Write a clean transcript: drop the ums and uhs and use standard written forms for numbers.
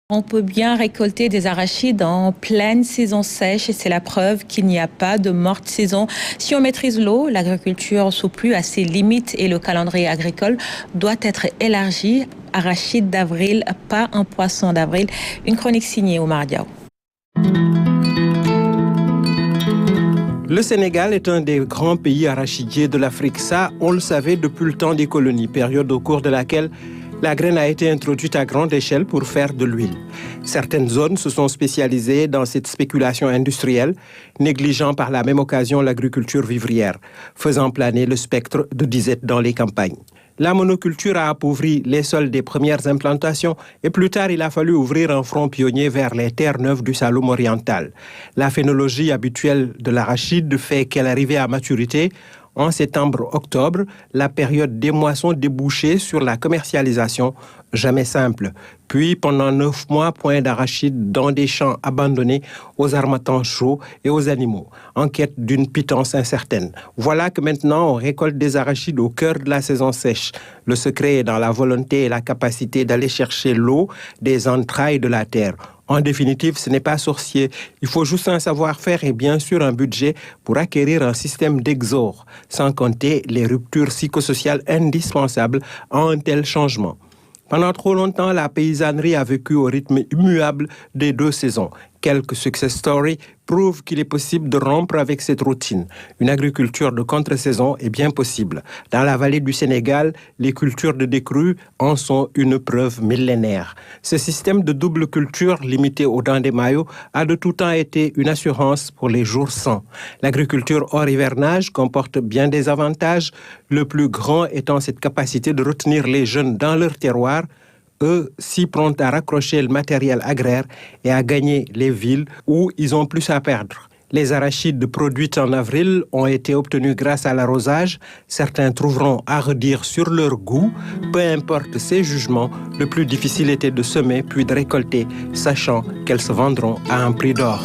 On peut bien récolter des arachides en pleine saison sèche et c'est la preuve qu'il n'y a pas de morte saison. Si on maîtrise l'eau, l'agriculture s'oppose à ses limites et le calendrier agricole doit être élargi. Arachide d'avril, pas un poisson d'avril. Une chronique signée Oumar Diaw. Le Sénégal est un des grands pays arachidiers de l'Afrique. Ça, on le savait depuis le temps des colonies, période au cours de laquelle la graine a été introduite à grande échelle pour faire de l'huile. Certaines zones se sont spécialisées dans cette spéculation industrielle, négligeant par la même occasion l'agriculture vivrière, faisant planer le spectre de disette dans les campagnes. La monoculture a appauvri les sols des premières implantations et plus tard, il a fallu ouvrir un front pionnier vers les terres neuves du Saloum oriental. La phénologie habituelle de l'arachide fait qu'elle arrivait à maturité en septembre-octobre, la période des moissons débouchait sur la commercialisation, jamais simple. Puis, pendant 9 mois, point d'arachide dans des champs abandonnés aux harmattan chauds et aux animaux, en quête d'une pitance incertaine. Voilà que maintenant, on récolte des arachides au cœur de la saison sèche. Le secret est dans la volonté et la capacité d'aller chercher l'eau des entrailles de la terre. En définitive, ce n'est pas sorcier. Il faut juste un savoir-faire et bien sûr un budget pour acquérir un système d'exor, sans compter les ruptures psychosociales indispensables à un tel changement. Pendant trop longtemps, la paysannerie a vécu au rythme immuable des 2 saisons. Quelques success stories prouvent qu'il est possible de rompre avec cette routine. Une agriculture de contre-saison est bien possible. Dans la vallée du Sénégal, les cultures de décrue en sont une preuve millénaire. Ce système de double culture limité aux dents des maillots a de tout temps été une assurance pour les jours sans. L'agriculture hors hivernage comporte bien des avantages, le plus grand étant cette capacité de retenir les jeunes dans leur terroir, eux si prompts à raccrocher le matériel agraire et à gagner les villes où ils ont plus à perdre. Les arachides produites en avril ont été obtenus grâce à l'arrosage. Certains trouveront à redire sur leur goût. Peu importe ces jugements, le plus difficile était de semer puis de récolter, sachant qu'elles se vendront à un prix d'or.